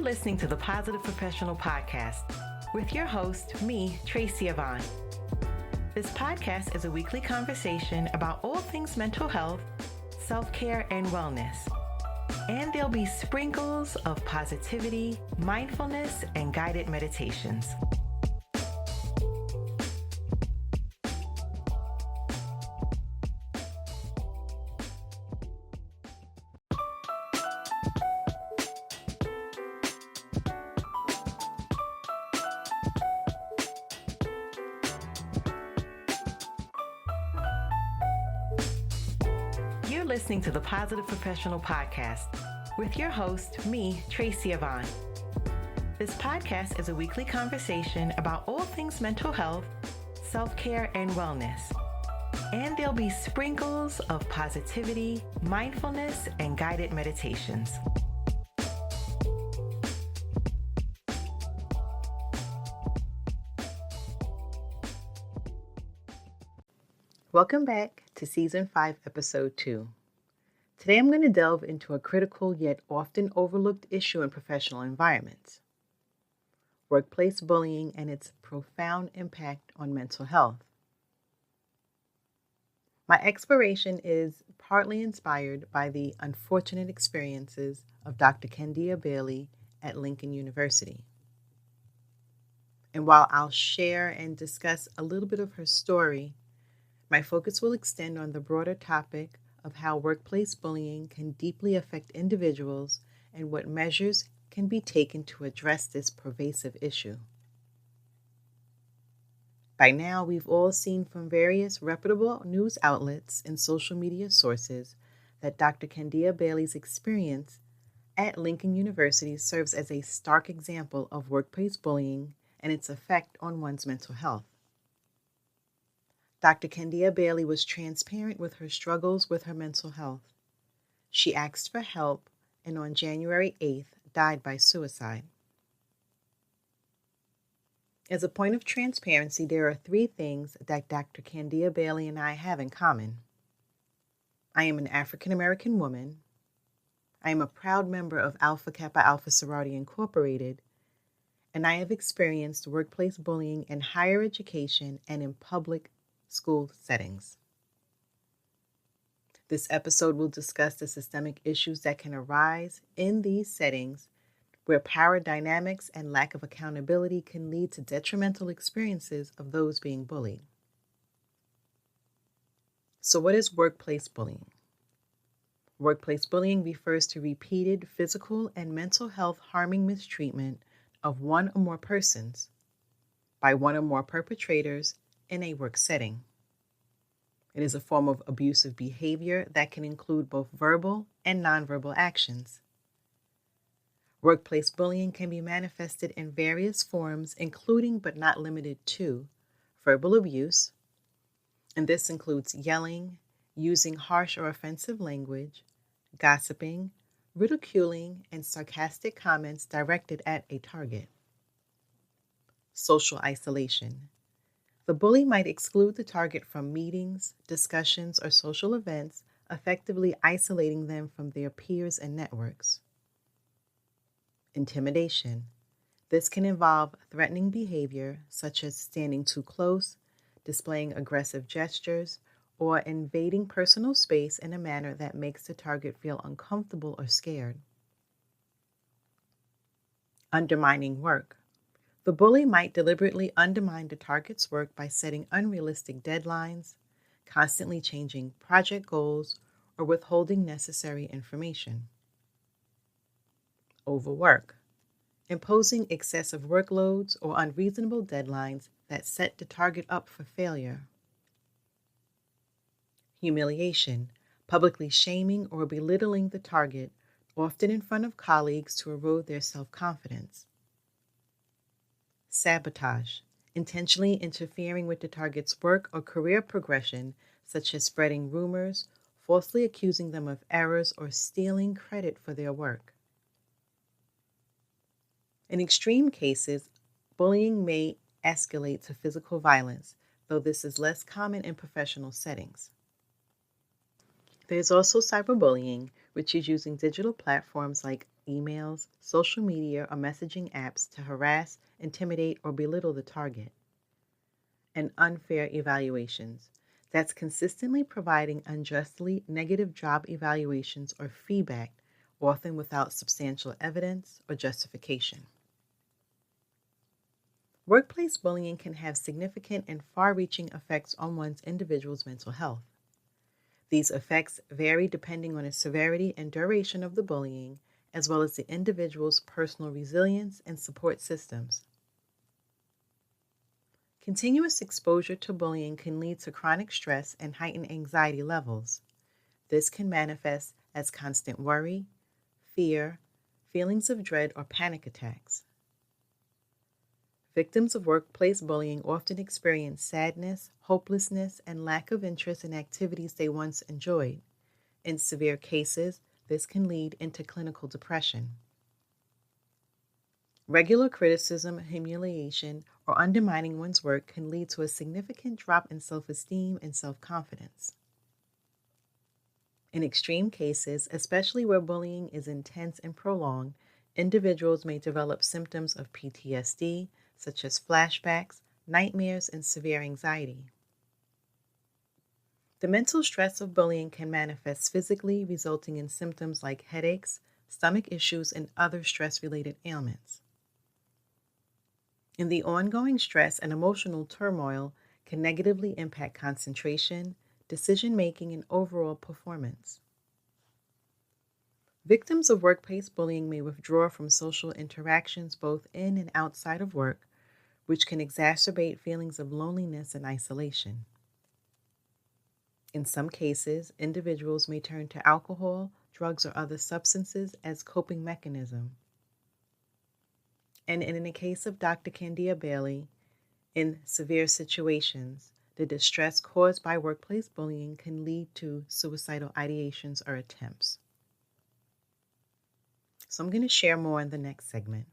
listening to the Positive Professional Podcast with your host, me, Tracy Yvonne. This podcast is a weekly conversation about all things mental health, self-care, and wellness. And there'll be sprinkles of positivity, mindfulness, and guided meditations. You're listening to the Positive Professional Podcast with your host, me, Tracy Yvonne. This podcast is a weekly conversation about all things mental health, self-care, and wellness. And there'll be sprinkles of positivity, mindfulness, and guided meditations. Welcome back to Season 5, Episode 2. Today I'm going to delve into a critical yet often overlooked issue in professional environments: workplace bullying and its profound impact on mental health. My exploration is partly inspired by the unfortunate experiences of Dr. Candia-Bailey at Lincoln University. And while I'll share and discuss a little bit of her story, my focus will extend on the broader topic of how workplace bullying can deeply affect individuals and what measures can be taken to address this pervasive issue. By now, we've all seen from various reputable news outlets and social media sources that Dr. Candia-Bailey's experience at Lincoln University serves as a stark example of workplace bullying and its effect on one's mental health. Dr. Candia-Bailey was transparent with her struggles with her mental health. She asked for help and on January 8th died by suicide. As a point of transparency, there are 3 things that Dr. Candia-Bailey and I have in common. I am an African American woman. I am a proud member of Alpha Kappa Alpha Sorority Incorporated, and I have experienced workplace bullying in higher education and in public school settings. This episode will discuss the systemic issues that can arise in these settings where power dynamics and lack of accountability can lead to detrimental experiences of those being bullied. So what is workplace bullying? Workplace bullying refers to repeated physical and mental health harming mistreatment of one or more persons by one or more perpetrators in a work setting. It is a form of abusive behavior that can include both verbal and nonverbal actions. Workplace bullying can be manifested in various forms, including but not limited to verbal abuse, and this includes yelling, using harsh or offensive language, gossiping, ridiculing, and sarcastic comments directed at a target. Social isolation. The bully might exclude the target from meetings, discussions, or social events, effectively isolating them from their peers and networks. Intimidation. This can involve threatening behavior, such as standing too close, displaying aggressive gestures, or invading personal space in a manner that makes the target feel uncomfortable or scared. Undermining work. The bully might deliberately undermine the target's work by setting unrealistic deadlines, constantly changing project goals, or withholding necessary information. Overwork. Imposing excessive workloads or unreasonable deadlines that set the target up for failure. Humiliation. Publicly shaming or belittling the target, often in front of colleagues to erode their self-confidence. Sabotage. Intentionally interfering with the target's work or career progression, such as spreading rumors, falsely accusing them of errors, or stealing credit for their work. In extreme cases, bullying may escalate to physical violence, though this is less common in professional settings. There's also cyberbullying, which is using digital platforms like emails, social media, or messaging apps to harass, intimidate, or belittle the target. And unfair evaluations. That's consistently providing unjustly negative job evaluations or feedback, often without substantial evidence or justification. Workplace bullying can have significant and far-reaching effects on one's individual's mental health. These effects vary depending on the severity and duration of the bullying, as well as the individual's personal resilience and support systems. Continuous exposure to bullying can lead to chronic stress and heightened anxiety levels. This can manifest as constant worry, fear, feelings of dread, or panic attacks. Victims of workplace bullying often experience sadness, hopelessness, and lack of interest in activities they once enjoyed. In severe cases, this can lead into clinical depression. Regular criticism, humiliation, or undermining one's work can lead to a significant drop in self-esteem and self-confidence. In extreme cases, especially where bullying is intense and prolonged, individuals may develop symptoms of PTSD, such as flashbacks, nightmares, and severe anxiety. The mental stress of bullying can manifest physically, resulting in symptoms like headaches, stomach issues, and other stress-related ailments. And the ongoing stress and emotional turmoil can negatively impact concentration, decision-making, and overall performance. Victims of workplace bullying may withdraw from social interactions both in and outside of work, which can exacerbate feelings of loneliness and isolation. In some cases, individuals may turn to alcohol, drugs, or other substances as coping mechanism. And in the case of Dr. Candia-Bailey, in severe situations, the distress caused by workplace bullying can lead to suicidal ideations or attempts. So I'm going to share more in the next segment.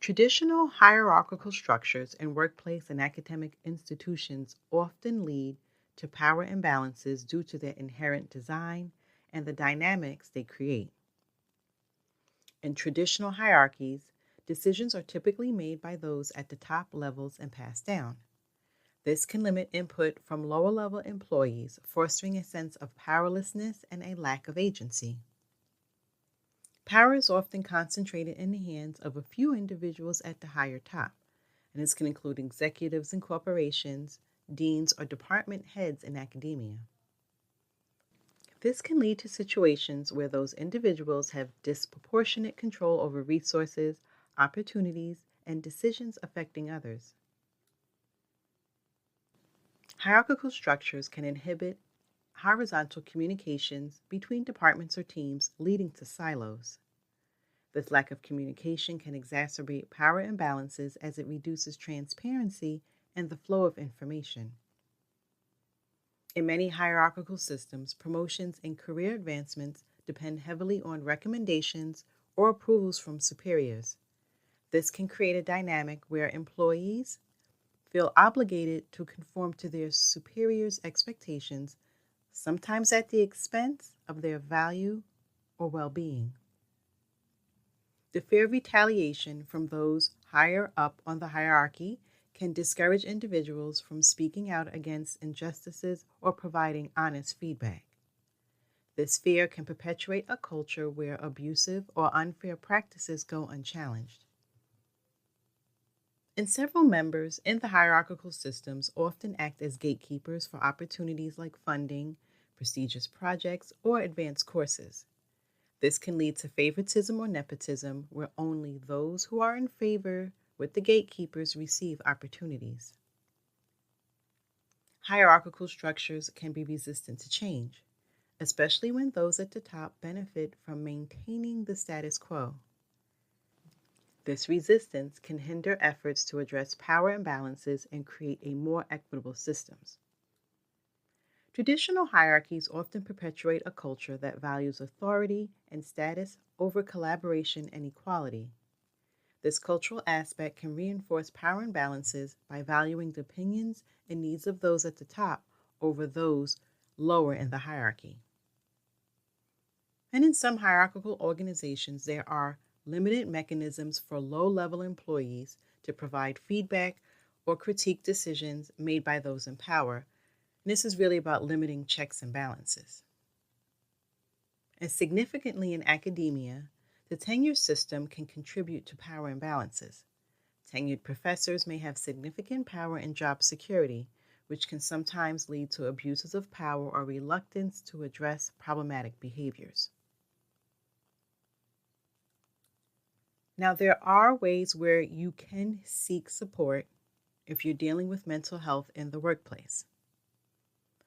Traditional hierarchical structures in workplace and academic institutions often lead to power imbalances due to their inherent design and the dynamics they create. In traditional hierarchies, decisions are typically made by those at the top levels and passed down. This can limit input from lower-level employees, fostering a sense of powerlessness and a lack of agency. Power is often concentrated in the hands of a few individuals at the higher top, and this can include executives in corporations, deans, or department heads in academia. This can lead to situations where those individuals have disproportionate control over resources, opportunities, and decisions affecting others. Hierarchical structures can inhibit horizontal communications between departments or teams, leading to silos. This lack of communication can exacerbate power imbalances as it reduces transparency and the flow of information. In many hierarchical systems, promotions and career advancements depend heavily on recommendations or approvals from superiors. This can create a dynamic where employees feel obligated to conform to their superiors' expectations, sometimes at the expense of their value or well-being. The fear of retaliation from those higher up on the hierarchy can discourage individuals from speaking out against injustices or providing honest feedback. This fear can perpetuate a culture where abusive or unfair practices go unchallenged. And several members in the hierarchical systems often act as gatekeepers for opportunities like funding, prestigious projects, or advanced courses. This can lead to favoritism or nepotism, where only those who are in favor with the gatekeepers receive opportunities. Hierarchical structures can be resistant to change, especially when those at the top benefit from maintaining the status quo. This resistance can hinder efforts to address power imbalances and create a more equitable systems. Traditional hierarchies often perpetuate a culture that values authority and status over collaboration and equality. This cultural aspect can reinforce power imbalances by valuing the opinions and needs of those at the top over those lower in the hierarchy. And in some hierarchical organizations, there are limited mechanisms for low-level employees to provide feedback or critique decisions made by those in power. And this is really about limiting checks and balances. And significantly in academia, the tenure system can contribute to power imbalances. Tenured professors may have significant power and job security, which can sometimes lead to abuses of power or reluctance to address problematic behaviors. Now, there are ways where you can seek support if you're dealing with mental health in the workplace.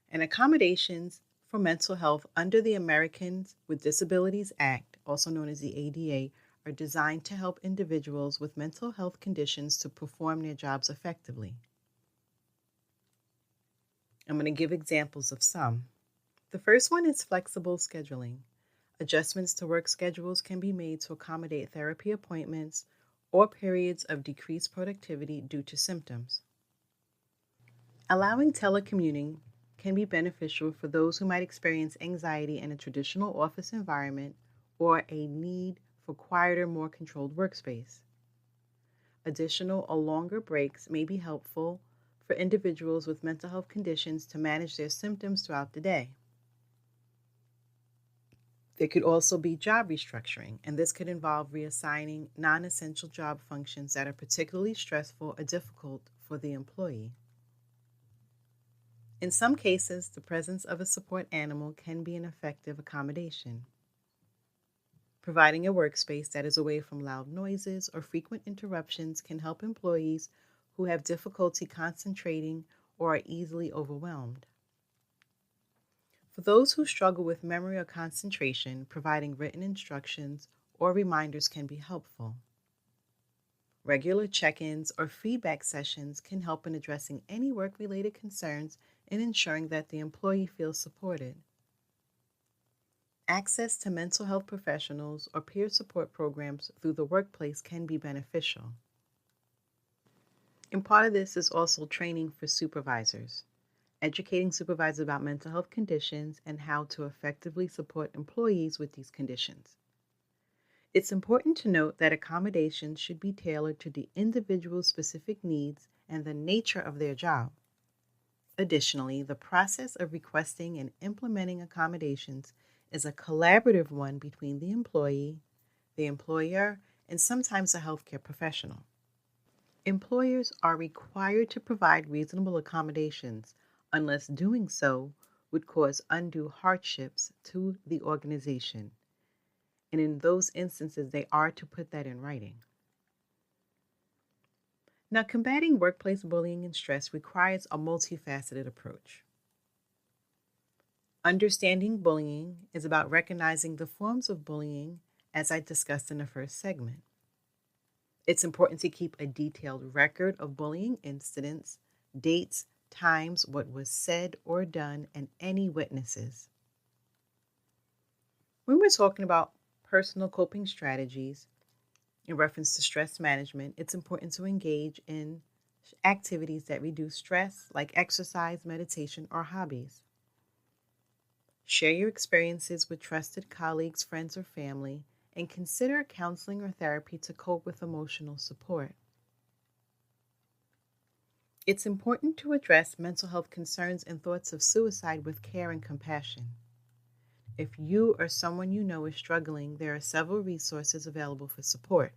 And accommodations for mental health under the Americans with Disabilities Act, also known as the ADA, are designed to help individuals with mental health conditions to perform their jobs effectively. I'm going to give examples of some. The first one is flexible scheduling. Adjustments to work schedules can be made to accommodate therapy appointments or periods of decreased productivity due to symptoms. Allowing telecommuting can be beneficial for those who might experience anxiety in a traditional office environment or a need for quieter, more controlled workspace. Additional or longer breaks may be helpful for individuals with mental health conditions to manage their symptoms throughout the day. There could also be job restructuring, and this could involve reassigning non-essential job functions that are particularly stressful or difficult for the employee. In some cases, the presence of a support animal can be an effective accommodation. Providing a workspace that is away from loud noises or frequent interruptions can help employees who have difficulty concentrating or are easily overwhelmed. For those who struggle with memory or concentration, providing written instructions or reminders can be helpful. Regular check-ins or feedback sessions can help in addressing any work-related concerns and ensuring that the employee feels supported. Access to mental health professionals or peer support programs through the workplace can be beneficial. And part of this is also training for supervisors. Educating supervisors about mental health conditions and how to effectively support employees with these conditions. It's important to note that accommodations should be tailored to the individual's specific needs and the nature of their job. Additionally, the process of requesting and implementing accommodations is a collaborative one between the employee, the employer, and sometimes a healthcare professional. Employers are required to provide reasonable accommodations unless doing so would cause undue hardships to the organization. And in those instances, they are to put that in writing. Now, combating workplace bullying and stress requires a multifaceted approach. Understanding bullying is about recognizing the forms of bullying, as I discussed in the first segment. It's important to keep a detailed record of bullying incidents, dates, times, what was said or done, and any witnesses. When we're talking about personal coping strategies in reference to stress management, it's important to engage in activities that reduce stress, like exercise, meditation, or hobbies. Share your experiences with trusted colleagues, friends, or family, and consider counseling or therapy to cope with emotional support. It's important to address mental health concerns and thoughts of suicide with care and compassion. If you or someone you know is struggling, there are several resources available for support.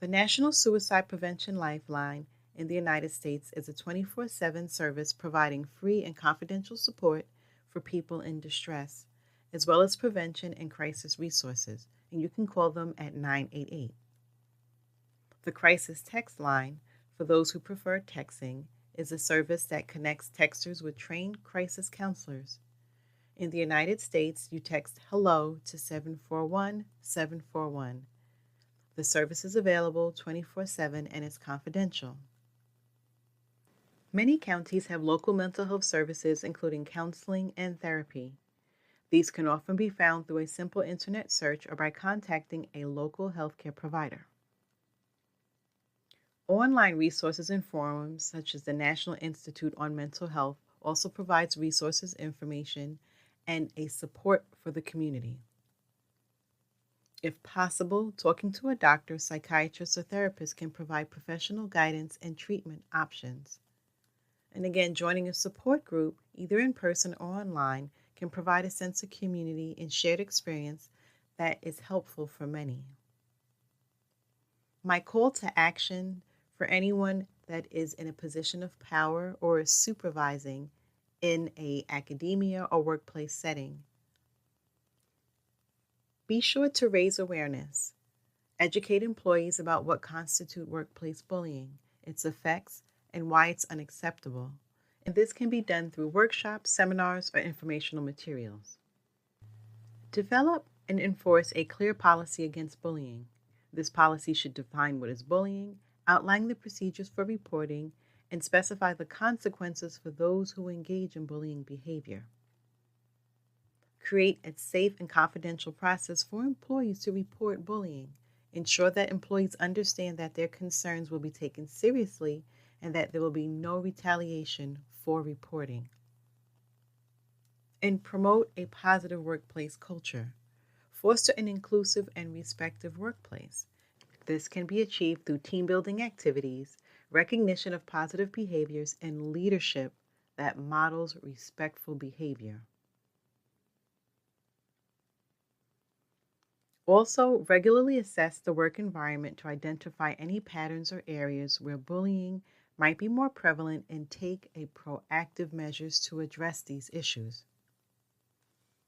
The National Suicide Prevention Lifeline in the United States is a 24/7 service providing free and confidential support for people in distress, as well as prevention and crisis resources, and you can call them at 988. The Crisis Text Line, for those who prefer texting, is a service that connects texters with trained crisis counselors. In the United States, you text HELLO to 741-741. The service is available 24/7 and is confidential. Many counties have local mental health services, including counseling and therapy. These can often be found through a simple internet search or by contacting a local healthcare provider. Online resources and forums, such as the National Institute on Mental Health, also provides resources, information, and a support for the community. If possible, talking to a doctor, psychiatrist, or therapist can provide professional guidance and treatment options. And again, joining a support group, either in person or online, can provide a sense of community and shared experience that is helpful for many. My call to action for anyone that is in a position of power or is supervising in an academia or workplace setting: be sure to raise awareness. Educate employees about what constitutes workplace bullying, its effects, and why it's unacceptable. And this can be done through workshops, seminars, or informational materials. Develop and enforce a clear policy against bullying. This policy should define what is bullying, outline the procedures for reporting, and specify the consequences for those who engage in bullying behavior. Create a safe and confidential process for employees to report bullying. Ensure that employees understand that their concerns will be taken seriously and that there will be no retaliation for reporting. And promote a positive workplace culture. Foster an inclusive and respectful workplace. This can be achieved through team building activities, recognition of positive behaviors, and leadership that models respectful behavior. Also, regularly assess the work environment to identify any patterns or areas where bullying might be more prevalent and take a proactive measures to address these issues.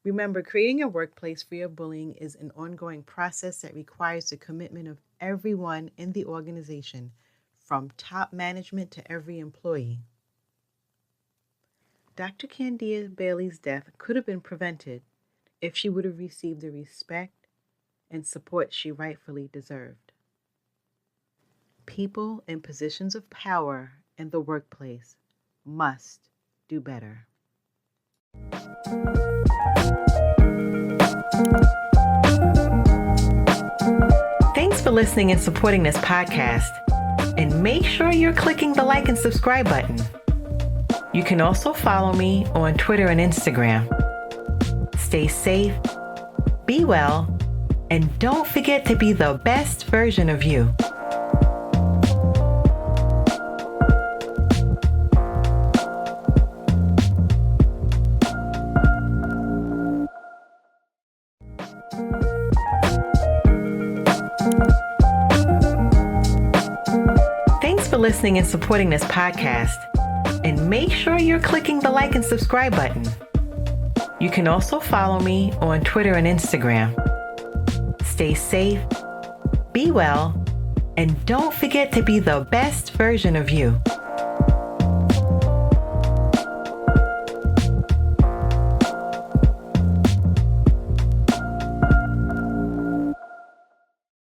Remember, creating a workplace free of bullying is an ongoing process that requires the commitment of everyone in the organization, from top management to every employee. Dr. Candia-Bailey's death could have been prevented if she would have received the respect and support she rightfully deserved. People in positions of power in the workplace must do better. Thanks for listening and supporting this podcast. And make sure you're clicking the like and subscribe button. You can also follow me on Twitter and Instagram. Stay safe, be well, and don't forget to be the best version of you. Thanks for listening and supporting this podcast. And make sure you're clicking the like and subscribe button. You can also follow me on Twitter and Instagram. Stay safe, be well, and don't forget to be the best version of you.